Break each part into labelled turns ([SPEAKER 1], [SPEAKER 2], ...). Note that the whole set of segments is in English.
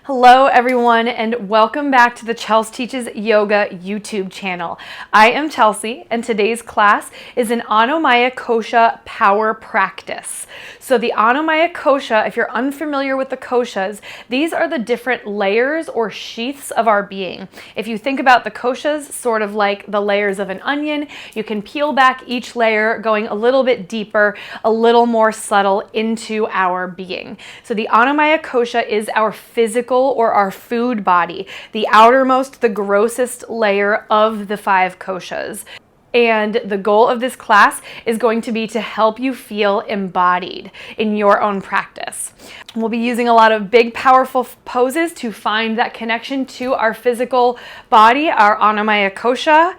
[SPEAKER 1] Hello everyone and welcome back to the Chels Teaches Yoga YouTube channel. I am Chelsea and today's class is an Annamaya Kosha power practice. So the Annamaya Kosha, if you're unfamiliar with the koshas, these are the different layers or sheaths of our being. If you think about the koshas sort of like the layers of an onion, you can peel back each layer going a little bit deeper, a little more subtle into our being. So the Annamaya Kosha is our physical or our food body, the outermost, the grossest layer of the 5 koshas. And the goal of this class is going to be to help you feel embodied in your own practice. We'll be using a lot of big, powerful poses to find that connection to our physical body, our Annamaya Kosha.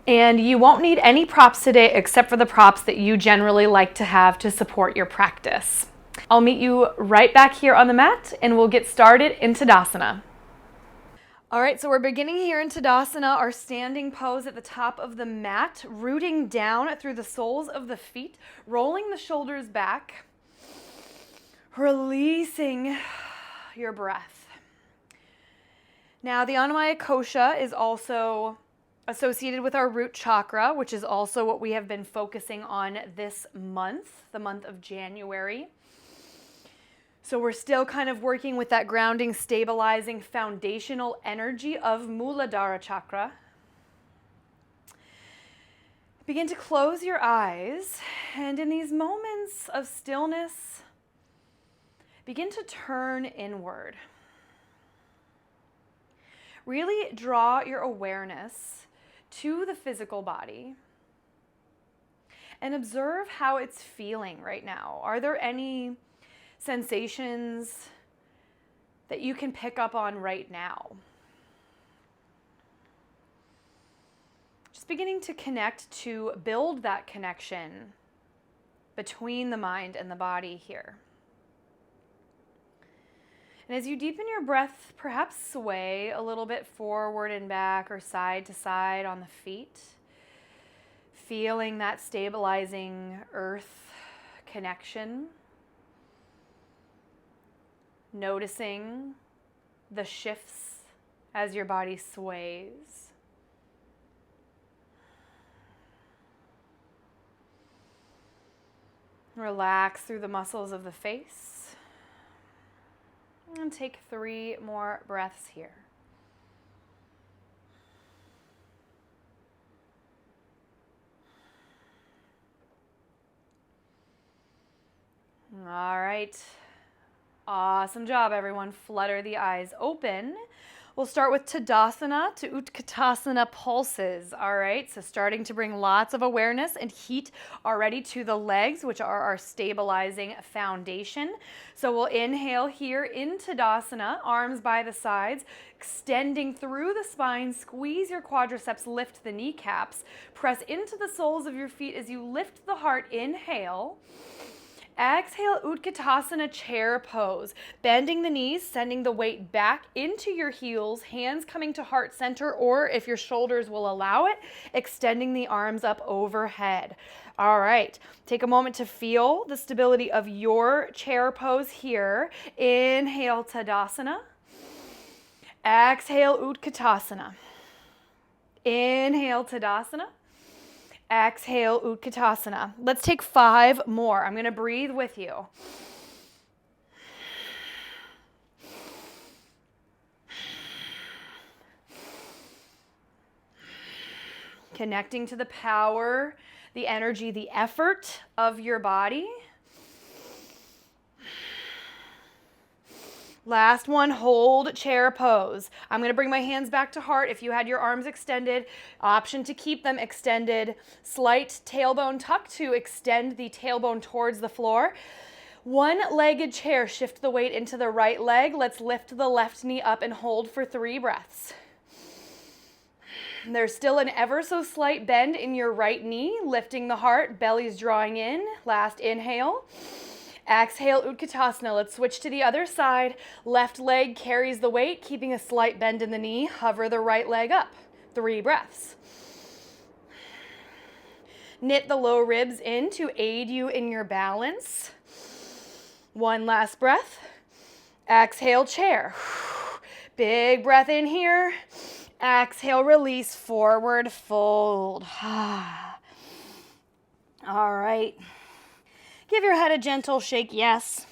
[SPEAKER 1] And you won't need any props today except for the props that you generally like to have to support your practice. I'll meet you right back here on the mat and we'll get started in Tadasana. All right, so we're beginning here in Tadasana, our standing pose at the top of the mat, rooting down through the soles of the feet, rolling the shoulders back, releasing your breath. Now, the Annamaya Kosha is also associated with our root chakra, which is also what we have been focusing on this month, the month of January. So we're still kind of working with that grounding, stabilizing, foundational energy of Muladhara chakra. Begin to close your eyes, and in these moments of stillness, begin to turn inward. Really draw your awareness to the physical body and observe how it's feeling right now. Are there any sensations that you can pick up on right now? Just beginning to connect to build that connection between the mind and the body here. And as you deepen your breath, perhaps sway a little bit forward and back or side to side on the feet, feeling that stabilizing earth connection. Noticing the shifts as your body sways. Relax through the muscles of the face. And take 3 more breaths here. All right. Awesome job, everyone. Flutter the eyes open. We'll start with Tadasana to Utkatasana pulses. All right, so starting to bring lots of awareness and heat already to the legs, which are our stabilizing foundation. So we'll inhale here in Tadasana, arms by the sides, extending through the spine, squeeze your quadriceps, lift the kneecaps, press into the soles of your feet as you lift the heart, inhale. Exhale, Utkatasana chair pose. Bending the knees, sending the weight back into your heels, hands coming to heart center, or if your shoulders will allow it, extending the arms up overhead. All right, take a moment to feel the stability of your chair pose here. Inhale, Tadasana. Exhale, Utkatasana. Inhale, Tadasana. Exhale, Utkatasana. Let's take 5 more. I'm going to breathe with you. Connecting to the power, the energy, the effort of your body. Last one, hold chair pose. I'm going to bring my hands back to heart. If you had your arms extended, option to keep them extended. Slight tailbone tuck to extend the tailbone towards the floor. One-legged chair, shift the weight into the right leg. Let's lift the left knee up and hold for 3 breaths. There's still an ever so slight bend in your right knee, lifting the heart, belly's drawing in. Last inhale. Exhale, Utkatasana. Let's switch to the other side. Left leg carries the weight, keeping a slight bend in the knee. Hover the right leg up. 3 breaths. Knit the low ribs in to aid you in your balance. One last breath. Exhale, chair. Big breath in here. Exhale, release, forward fold. All right. Give your head a gentle shake, yes.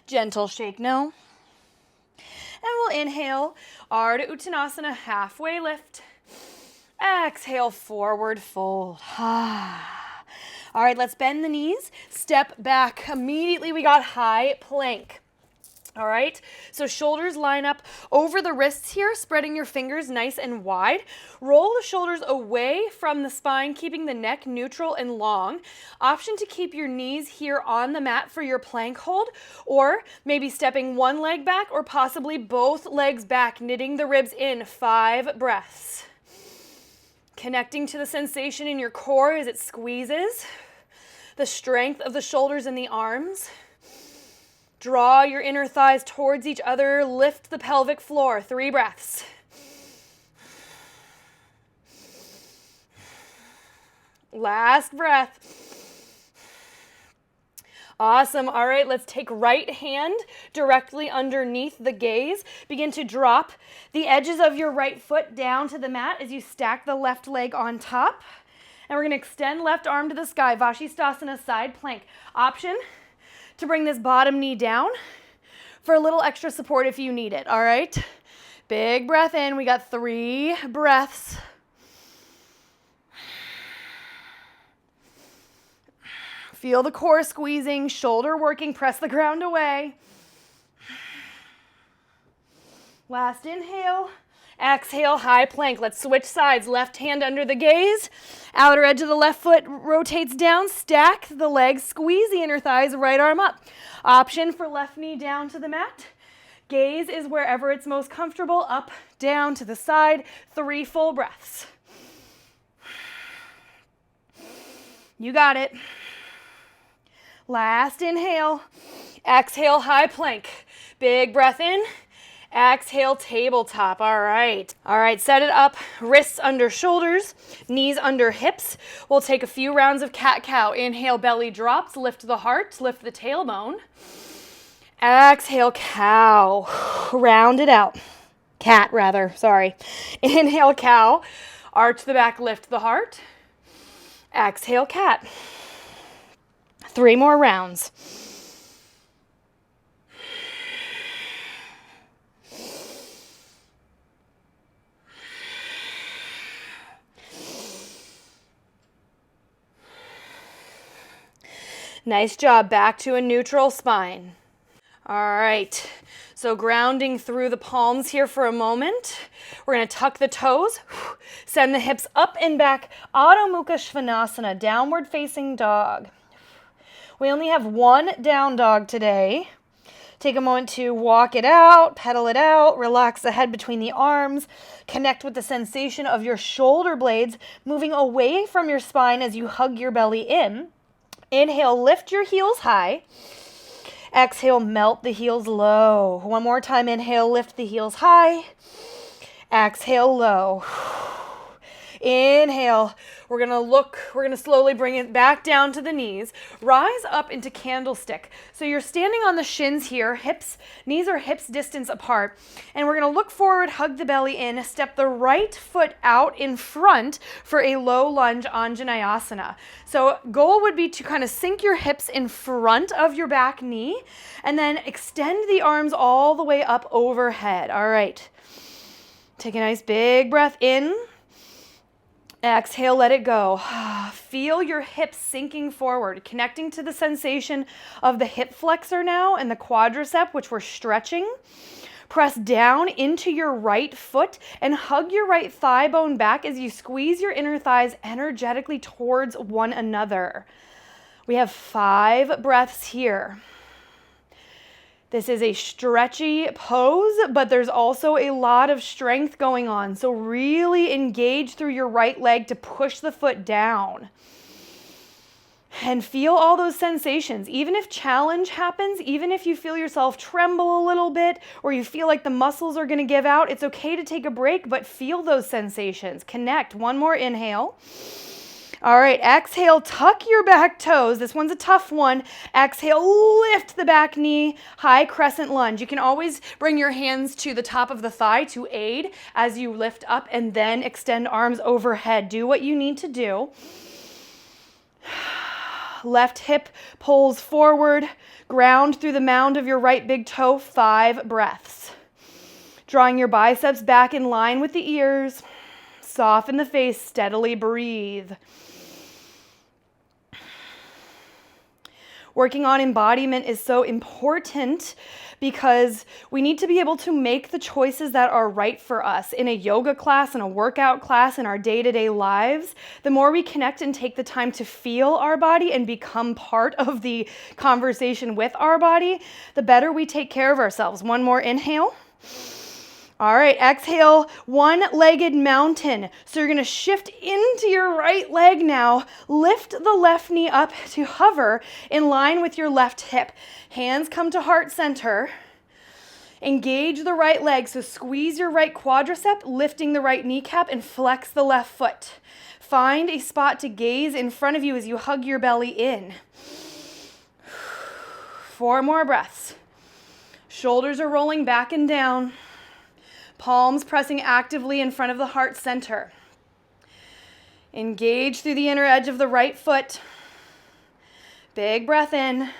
[SPEAKER 1] Gentle shake, no. And we'll inhale, Ardha Uttanasana, halfway lift. Exhale, forward fold. All right, let's bend the knees. Step back. Immediately we got high plank. All right, so shoulders line up over the wrists here, spreading your fingers nice and wide. Roll the shoulders away from the spine, keeping the neck neutral and long. Option to keep your knees here on the mat for your plank hold, or maybe stepping one leg back or possibly both legs back, knitting the ribs in. 5 breaths. Connecting to the sensation in your core as it squeezes. The strength of the shoulders and the arms. Draw your inner thighs towards each other. Lift the pelvic floor. 3 breaths. Last breath. Awesome. All right, let's take right hand directly underneath the gaze. Begin to drop the edges of your right foot down to the mat as you stack the left leg on top. And we're going to extend left arm to the sky. Vashisthasana, side plank. Option to bring this bottom knee down for a little extra support if you need it, all right? Big breath in. We got 3 breaths. Feel the core squeezing, shoulder working, press the ground away. Last inhale. Exhale, high plank. Let's switch sides. Left hand under the gaze. Outer edge of the left foot rotates down. Stack the legs. Squeeze the inner thighs. Right arm up. Option for left knee down to the mat. Gaze is wherever it's most comfortable. Up, down, to the side. 3 full breaths. You got it. Last inhale. Exhale, high plank. Big breath in. Exhale, tabletop. All right. All right, set it up. Wrists under shoulders, knees under hips. We'll take a few rounds of cat-cow. Inhale, belly drops. Lift the heart. Lift the tailbone. Exhale, cow. Round it out. Cat, rather. Sorry. Inhale, cow. Arch the back. Lift the heart. Exhale, cat. 3 more rounds. Nice job. Back to a neutral spine. All right. So grounding through the palms here for a moment. We're going to tuck the toes. Send the hips up and back. Adho Mukha Svanasana, downward facing dog. We only have 1 down dog today. Take a moment to walk it out, pedal it out, relax the head between the arms, connect with the sensation of your shoulder blades moving away from your spine as you hug your belly in. Inhale, lift your heels high. Exhale, melt the heels low. 1 more time, inhale, lift the heels high. Exhale, low. Inhale, we're gonna slowly bring it back down to the knees. Rise up into candlestick. So you're standing on the shins here, knees are hips distance apart. And we're gonna look forward, hug the belly in, step the right foot out in front for a low lunge Anjaneyasana. So goal would be to kind of sink your hips in front of your back knee and then extend the arms all the way up overhead. All right. Take a nice big breath in. Exhale, let it go. Feel your hips sinking forward, connecting to the sensation of the hip flexor now and the quadricep, which we're stretching. Press down into your right foot and hug your right thigh bone back as you squeeze your inner thighs energetically towards one another. We have 5 breaths here. This is a stretchy pose, but there's also a lot of strength going on. So really engage through your right leg to push the foot down. And feel all those sensations. Even if challenge happens, even if you feel yourself tremble a little bit, or you feel like the muscles are gonna give out, it's okay to take a break, but feel those sensations. Connect. 1 more inhale. All right, exhale, tuck your back toes. This one's a tough one. Exhale, lift the back knee, high crescent lunge. You can always bring your hands to the top of the thigh to aid as you lift up, and then extend arms overhead. Do what you need to do. Left hip pulls forward. Ground through the mound of your right big toe, 5 breaths. Drawing your biceps back in line with the ears. Soften the face, steadily breathe. Working on embodiment is so important because we need to be able to make the choices that are right for us in a yoga class, in a workout class, in our day-to-day lives. The more we connect and take the time to feel our body and become part of the conversation with our body, the better we take care of ourselves. One more inhale. All right, exhale, one-legged mountain. So you're gonna shift into your right leg now. Lift the left knee up to hover in line with your left hip. Hands come to heart center. Engage the right leg, so squeeze your right quadricep, lifting the right kneecap, and flex the left foot. Find a spot to gaze in front of you as you hug your belly in. 4 more breaths. Shoulders are rolling back and down. Palms pressing actively in front of the heart center. Engage through the inner edge of the right foot. Big breath in.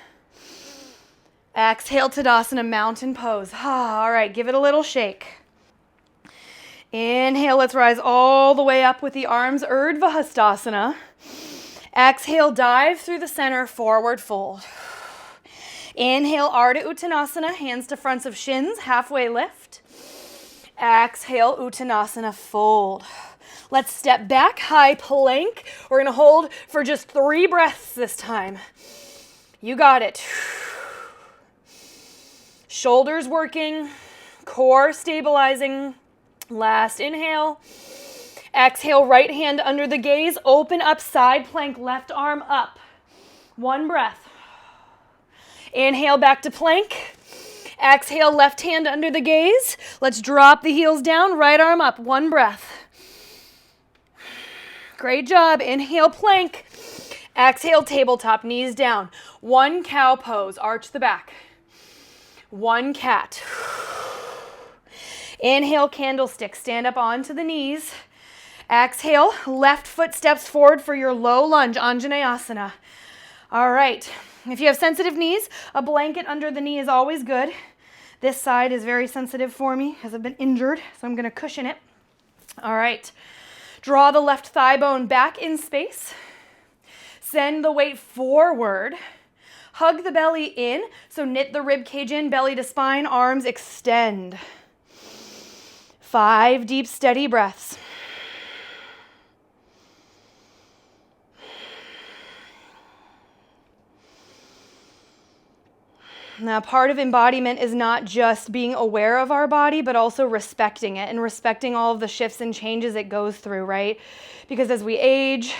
[SPEAKER 1] Exhale, Tadasana, mountain pose. All right, give it a little shake. Inhale, let's rise all the way up with the arms, Urdhva Hastasana. Exhale, dive through the center, forward fold. Inhale, Ardha Uttanasana, hands to fronts of shins, halfway lift. Exhale, Uttanasana, fold. Let's step back, high plank. We're gonna hold for just 3 breaths this time. You got it. Shoulders working, core stabilizing. Last inhale. Exhale, right hand under the gaze. Open up, side plank, left arm up. 1 breath. Inhale, back to plank. Exhale, left hand under the gaze. Let's drop the heels down, right arm up. 1 breath. Great job. Inhale, plank. Exhale, tabletop, knees down. 1 cow pose, arch the back. 1 cat. Inhale, candlestick, stand up onto the knees. Exhale, left foot steps forward for your low lunge, Anjaneyasana. All right, if you have sensitive knees, a blanket under the knee is always good. This side is very sensitive for me because I've been injured, so I'm gonna cushion it. All right, draw the left thigh bone back in space. Send the weight forward. Hug the belly in, so knit the rib cage in, belly to spine, arms extend. 5 deep, steady breaths. Now, part of embodiment is not just being aware of our body, but also respecting it and respecting all of the shifts and changes it goes through, right? Because as we age,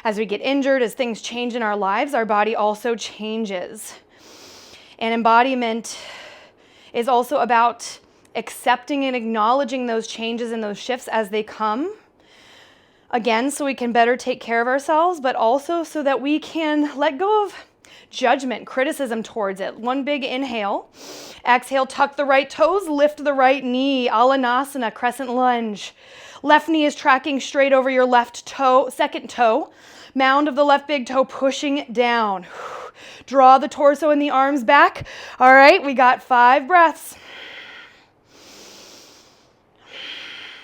[SPEAKER 1] as we get injured, as things change in our lives, our body also changes. And embodiment is also about accepting and acknowledging those changes and those shifts as they come. Again, so we can better take care of ourselves, but also so that we can let go of judgment, criticism towards it. 1 big inhale. Exhale, tuck the right toes, lift the right knee, Alanasana, crescent lunge. Left knee is tracking straight over your left toe, second toe. Mound of the left big toe pushing down. Draw the torso and the arms back. All right, we got 5 breaths.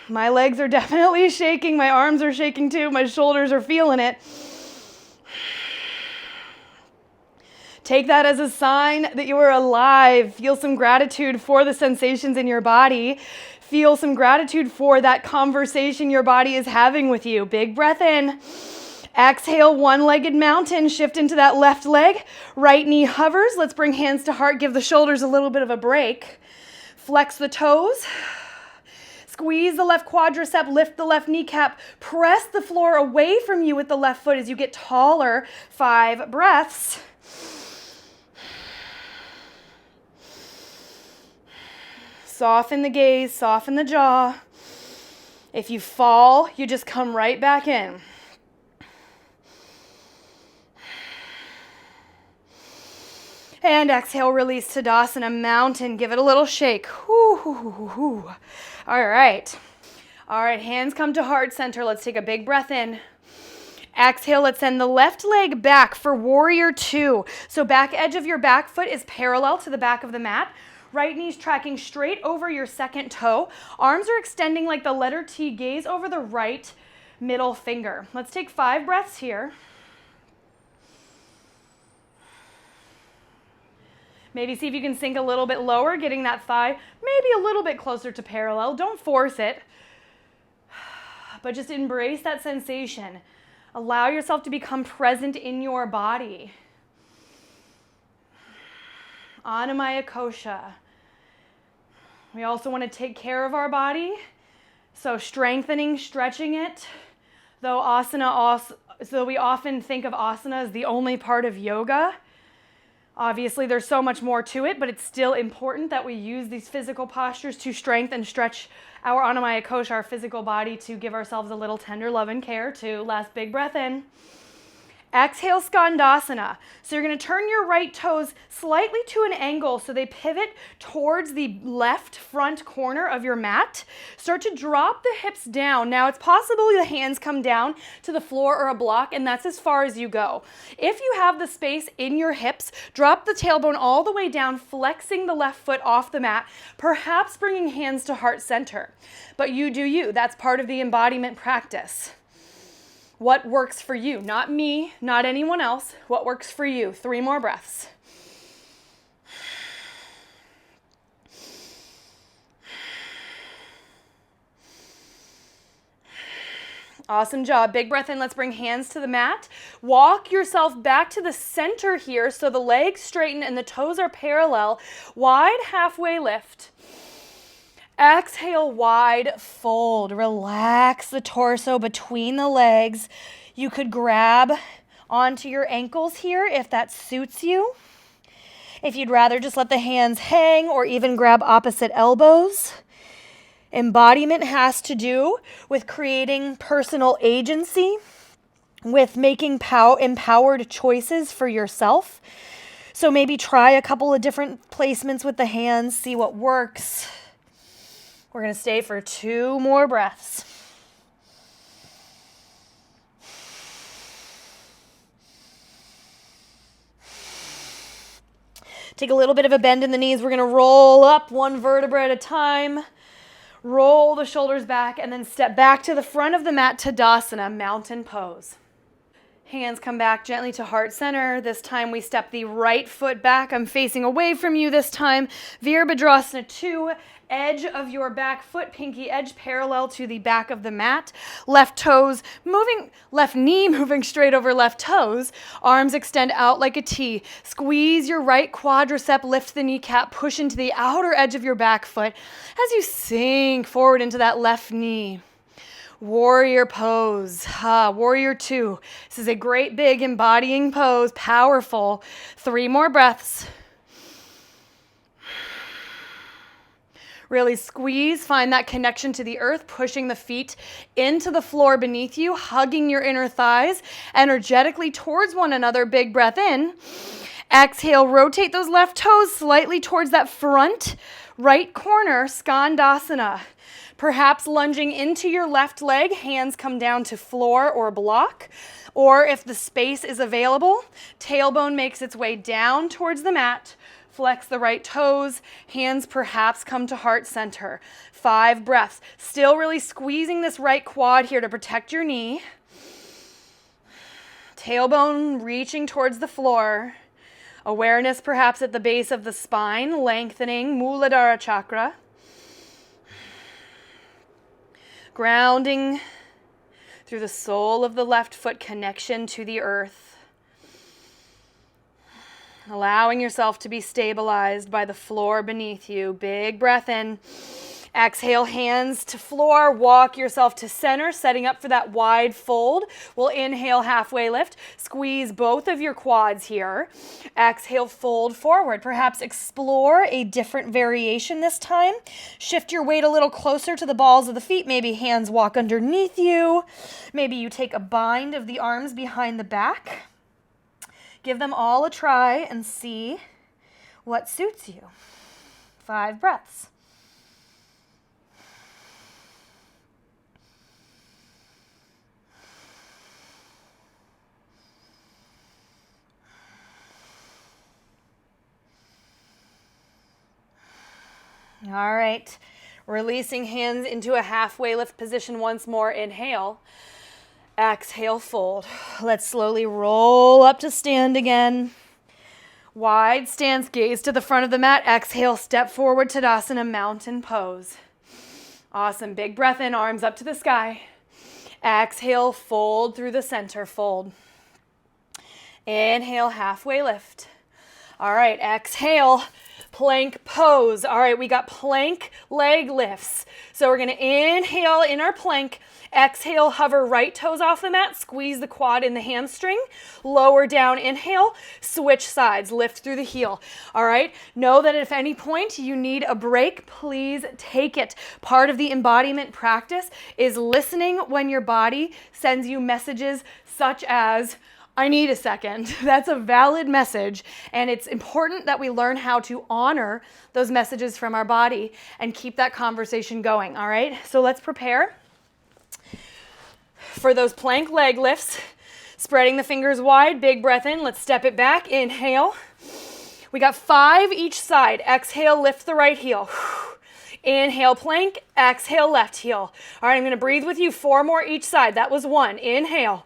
[SPEAKER 1] My legs are definitely shaking. My arms are shaking too. My shoulders are feeling it. Take that as a sign that you are alive. Feel some gratitude for the sensations in your body. Feel some gratitude for that conversation your body is having with you. Big breath in. Exhale, 1-legged mountain. Shift into that left leg. Right knee hovers. Let's bring hands to heart. Give the shoulders a little bit of a break. Flex the toes. Squeeze the left quadricep. Lift the left kneecap. Press the floor away from you with the left foot as you get taller. 5 breaths. Soften the gaze, soften the jaw. If you fall, you just come right back in. And exhale, release Tadasana, mountain. Give it a little shake. All right. All right, hands come to heart center. Let's take a big breath in. Exhale, let's send the left leg back for warrior two. So back edge of your back foot is parallel to the back of the mat. Right knee's tracking straight over your second toe. Arms are extending like the letter T. Gaze over the right middle finger. Let's take 5 breaths here. Maybe see if you can sink a little bit lower, getting that thigh maybe a little bit closer to parallel. Don't force it, but just embrace that sensation. Allow yourself to become present in your body. Annamaya Kosha. We also want to take care of our body, so strengthening, stretching it. Though we often think of asana as the only part of yoga. Obviously, there's so much more to it, but it's still important that we use these physical postures to strengthen and stretch our Annamaya Kosha, our physical body, to give ourselves a little tender love and care too. Last big breath in. Exhale, Skandasana. So you're going to turn your right toes slightly to an angle so they pivot towards the left front corner of your mat. Start to drop the hips down. Now it's possible the hands come down to the floor or a block, and that's as far as you go. If you have the space in your hips, drop the tailbone all the way down, flexing the left foot off the mat, perhaps bringing hands to heart center. But you do you. That's part of the embodiment practice. What works for you? Not me, not anyone else. What works for you? 3 more breaths. Awesome job. Big breath in. Let's bring hands to the mat. Walk yourself back to the center here so the legs straighten and the toes are parallel. Wide halfway lift. Exhale, wide fold. Relax the torso between the legs. You could grab onto your ankles here if that suits you. If you'd rather just let the hands hang or even grab opposite elbows. Embodiment has to do with creating personal agency, with making empowered choices for yourself. So maybe try a couple of different placements with the hands, see what works. We're going to stay for 2 more breaths. Take a little bit of a bend in the knees. We're going to roll up 1 vertebra at a time. Roll the shoulders back and then step back to the front of the mat, Tadasana, mountain pose. Hands come back gently to heart center. This time we step the right foot back. I'm facing away from you this time. Virabhadrasana 2. Edge of your back foot, pinky edge parallel to the back of the mat. Left knee moving straight over left toes. Arms extend out like a T. Squeeze your right quadricep, lift the kneecap, push into the outer edge of your back foot as you sink forward into that left knee. Warrior pose, warrior 2. This is a great big embodying pose, powerful. 3 more breaths. Really squeeze, find that connection to the earth, pushing the feet into the floor beneath you, hugging your inner thighs energetically towards one another. Big breath in. Exhale, rotate those left toes slightly towards that front right corner, Skandasana. Perhaps lunging into your left leg, hands come down to floor or block. Or if the space is available, tailbone makes its way down towards the mat. Flex the right toes, hands perhaps come to heart center. 5 breaths. Still really squeezing this right quad here to protect your knee. Tailbone reaching towards the floor. Awareness perhaps at the base of the spine, lengthening Muladhara chakra. Grounding through the sole of the left foot, connection to the earth. Allowing yourself to be stabilized by the floor beneath you. Big breath in. Exhale, hands to floor. Walk yourself to center, setting up for that wide fold. We'll inhale, halfway lift. Squeeze both of your quads here. Exhale, fold forward. Perhaps explore a different variation this time. Shift your weight a little closer to the balls of the feet. Maybe hands walk underneath you. Maybe you take a bind of the arms behind the back. Give them all a try and see what suits you. 5 breaths. All right, releasing hands into a halfway lift position once more. Inhale, exhale, fold. Let's slowly roll up to stand again. Wide stance, gaze to the front of the mat. Exhale, step forward, Tadasana, mountain pose. Awesome, big breath in, arms up to the sky. Exhale, fold through the center, fold. Inhale, halfway lift. All right, exhale, plank pose. All right, we got plank leg lifts. So we're gonna inhale in our plank, exhale, hover right toes off the mat, squeeze the quad in the hamstring, lower down, inhale, switch sides, lift through the heel. All right, know that if at any point you need a break, please take it. Part of the embodiment practice is listening when your body sends you messages such as, I need a second. That's a valid message, and it's important that we learn how to honor those messages from our body and keep that conversation going, all right? So let's prepare for those plank leg lifts. Spreading the fingers wide, big breath in. Let's step it back. Inhale. We got 5 each side. Exhale, lift the right heel. Inhale, plank. Exhale, left heel. All right, I'm going to breathe with you. 4 more each side. That was 1. Inhale.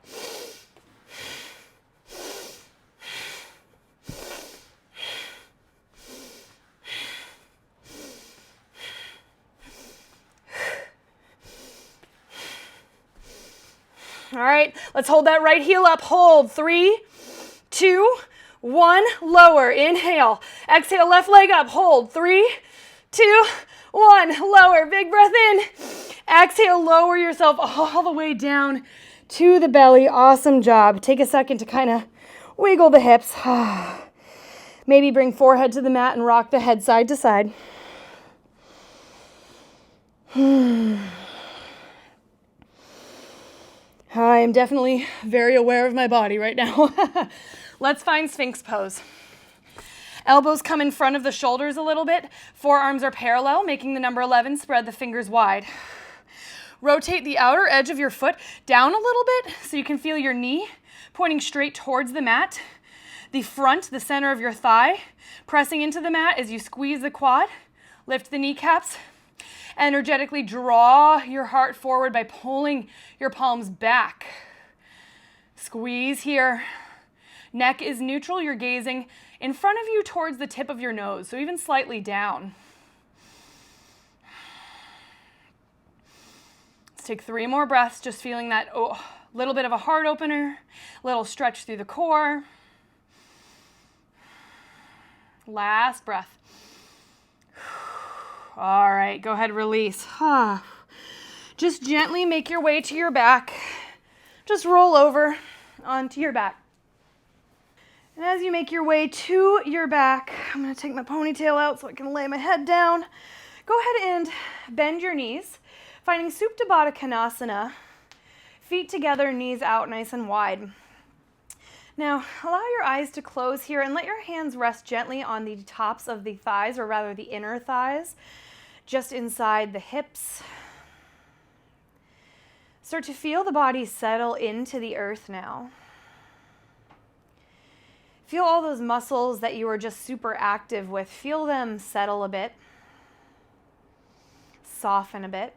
[SPEAKER 1] All right, let's hold that right heel up. Hold. 3, 2, 1. Lower. Inhale. Exhale, left leg up. Hold. 3, 2, 1. Lower. Big breath in. Exhale, lower yourself all the way down to the belly. Awesome job. Take a second to kind of wiggle the hips. Maybe bring forehead to the mat and rock the head side to side. I am definitely very aware of my body right now. Let's find Sphinx pose. Elbows come in front of the shoulders a little bit. Forearms are parallel, making the number 11. Spread the fingers wide. Rotate the outer edge of your foot down a little bit so you can feel your knee pointing straight towards the mat. The front, the center of your thigh, pressing into the mat as you squeeze the quad. Lift the kneecaps. Energetically draw your heart forward by pulling your palms back. Squeeze here. Neck is neutral. You're gazing in front of you towards the tip of your nose, so even slightly down. Let's take 3 more breaths, just feeling that little bit of a heart opener, little stretch through the core. Last breath. All right, go ahead, release. Just gently make your way to your back. Just roll over onto your back. And as you make your way to your back, I'm going to take my ponytail out so I can lay my head down. Go ahead and bend your knees, finding Supta Baddha Konasana. Feet together, knees out nice and wide. Now, allow your eyes to close here and let your hands rest gently on the tops of the thighs, or rather the inner thighs, just inside the hips. Start to feel the body settle into the earth now. Feel all those muscles that you were just super active with. Feel them settle a bit, soften a bit.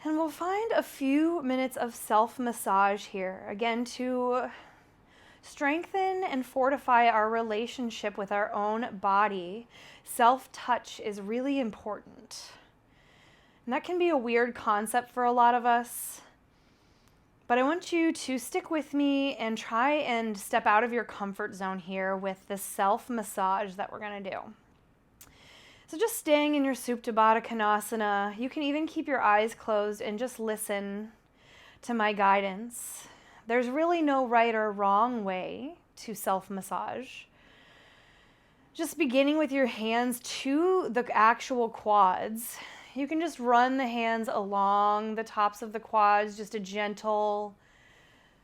[SPEAKER 1] And we'll find a few minutes of self-massage here, again, to strengthen and fortify our relationship with our own body. Self-touch is really important. And that can be a weird concept for a lot of us. But I want you to stick with me and try and step out of your comfort zone here with this self-massage that we're going to do. So just staying in your Supta Baddha Konasana, you can even keep your eyes closed and just listen to my guidance. There's really no right or wrong way to self-massage. Just beginning with your hands to the actual quads. You can just run the hands along the tops of the quads, just a gentle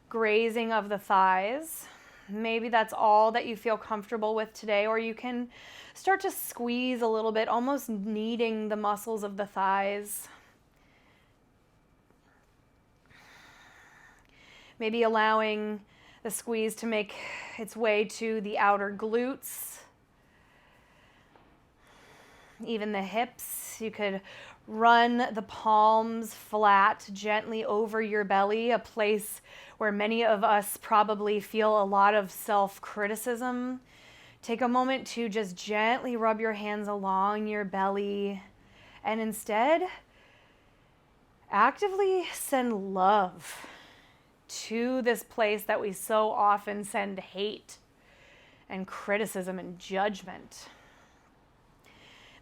[SPEAKER 1] grazing of the thighs. Maybe that's all that you feel comfortable with today, or you can start to squeeze a little bit, almost kneading the muscles of the thighs. Maybe allowing the squeeze to make its way to the outer glutes, even the hips. You could run the palms flat gently over your belly, a place where many of us probably feel a lot of self-criticism. Take a moment to just gently rub your hands along your belly and instead actively send love to this place that we so often send hate and criticism and judgment.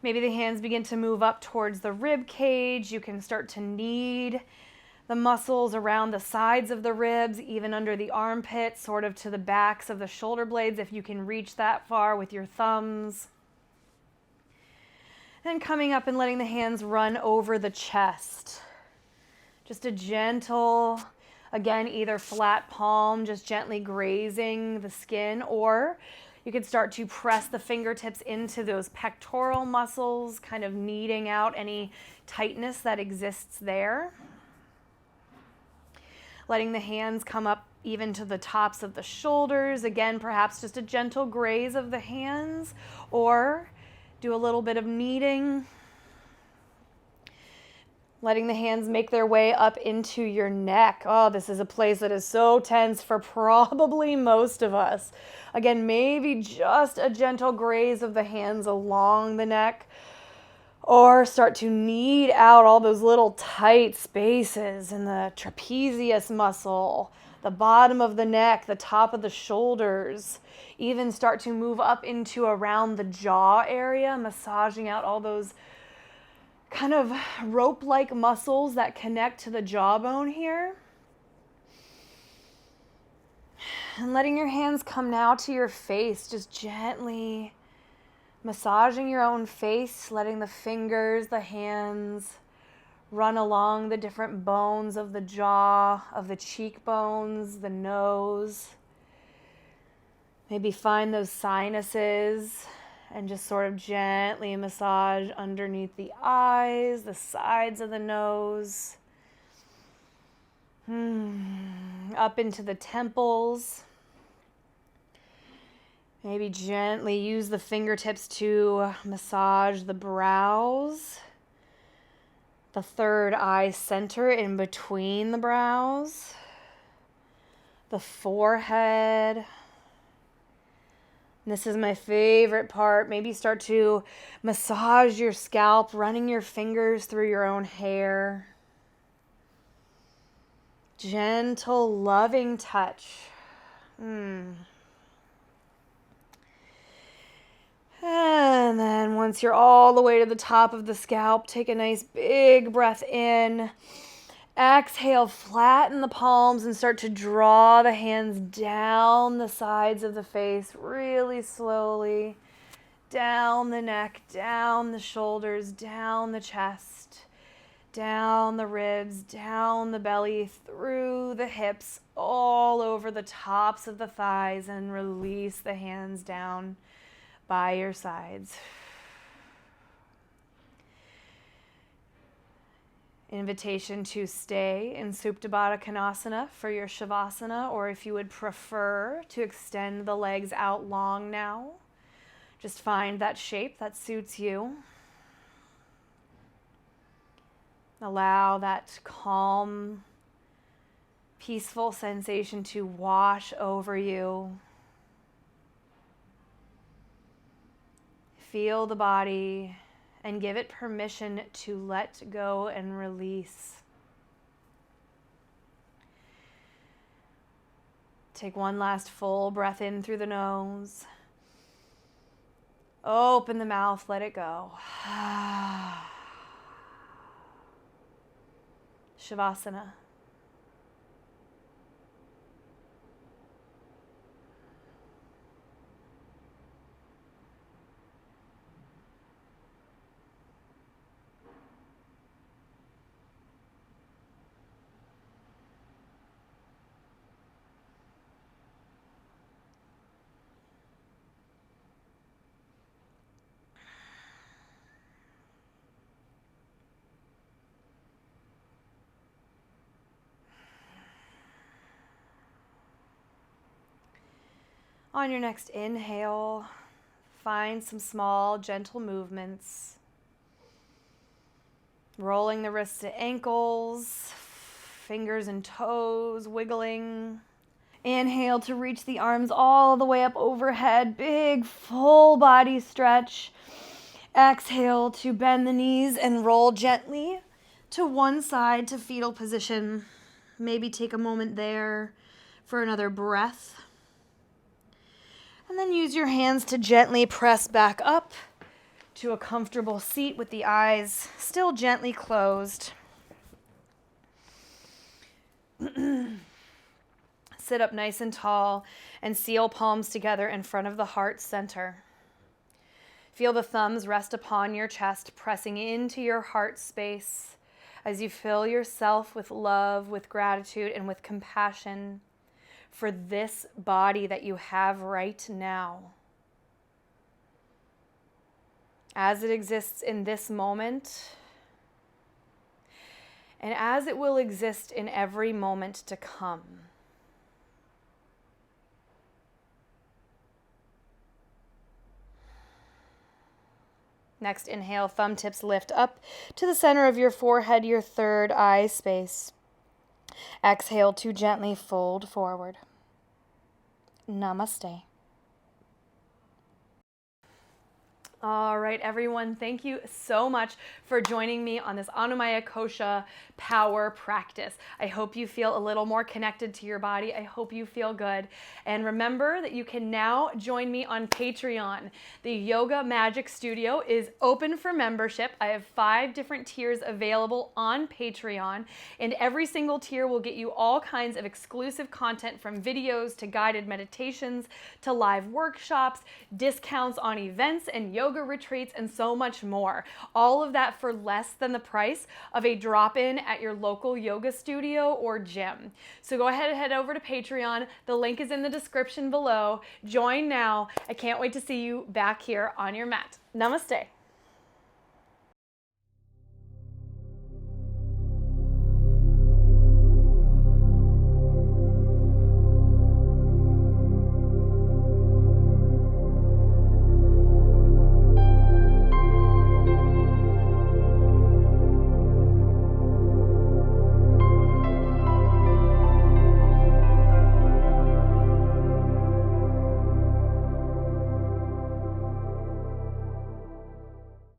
[SPEAKER 1] Maybe the hands begin to move up towards the rib cage. You can start to knead the muscles around the sides of the ribs, even under the armpits, sort of to the backs of the shoulder blades, if you can reach that far with your thumbs. Then coming up and letting the hands run over the chest. Just a gentle, again, either flat palm, just gently grazing the skin, or you could start to press the fingertips into those pectoral muscles, kind of kneading out any tightness that exists there. Letting the hands come up even to the tops of the shoulders. Again, perhaps just a gentle graze of the hands, or do a little bit of kneading. Letting the hands make their way up into your neck. Oh, this is a place that is so tense for probably most of us. Again, maybe just a gentle graze of the hands along the neck, or start to knead out all those little tight spaces in the trapezius muscle, the bottom of the neck, the top of the shoulders. Even start to move up into around the jaw area, massaging out all those kind of rope-like muscles that connect to the jawbone here. And letting your hands come now to your face, just gently massaging your own face, letting the fingers, the hands run along the different bones of the jaw, of the cheekbones, the nose. Maybe find those sinuses and just sort of gently massage underneath the eyes, the sides of the nose, up into the temples. Maybe gently use the fingertips to massage the brows, the third eye center in between the brows, the forehead. This is my favorite part. Maybe start to massage your scalp, running your fingers through your own hair. Gentle, loving touch. And then once you're all the way to the top of the scalp, take a nice big breath in. Exhale, flatten the palms and start to draw the hands down the sides of the face really slowly. Down the neck, down the shoulders, down the chest, down the ribs, down the belly, through the hips, all over the tops of the thighs, and release the hands down by your sides. Invitation to stay in Supta Baddha Konasana for your Shavasana, or if you would prefer to extend the legs out long now, just find that shape that suits you. Allow that calm, peaceful sensation to wash over you. Feel the body and give it permission to let go and release. Take one last full breath in through the nose. Open the mouth, let it go. Shavasana. On your next inhale, find some small, gentle movements. Rolling the wrists to ankles, fingers and toes wiggling. Inhale to reach the arms all the way up overhead. Big full body stretch. Exhale to bend the knees and roll gently to one side to fetal position. Maybe take a moment there for another breath. And then use your hands to gently press back up to a comfortable seat with the eyes still gently closed. Sit up nice and tall and seal palms together in front of the heart center. Feel the thumbs rest upon your chest, pressing into your heart space as you fill yourself with love, with gratitude, and with compassion for this body that you have right now. As it exists in this moment, and as it will exist in every moment to come. Next inhale, thumb tips lift up to the center of your forehead, your third eye space. Exhale to gently fold forward. Namaste. All right, everyone, thank you so much for joining me on this Annamaya Kosha power practice. I hope you feel a little more connected to your body. I hope you feel good. And remember that you can now join me on Patreon. The Yoga Magic Studio is open for membership. I have 5 different tiers available on Patreon, and every single tier will get you all kinds of exclusive content, from videos to guided meditations to live workshops, discounts on events and yoga retreats, and so much more. All of that for less than the price of a drop-in at your local yoga studio or gym. So go ahead and head over to Patreon. The link is in the description below. Join now. I can't wait to see you back here on your mat. Namaste.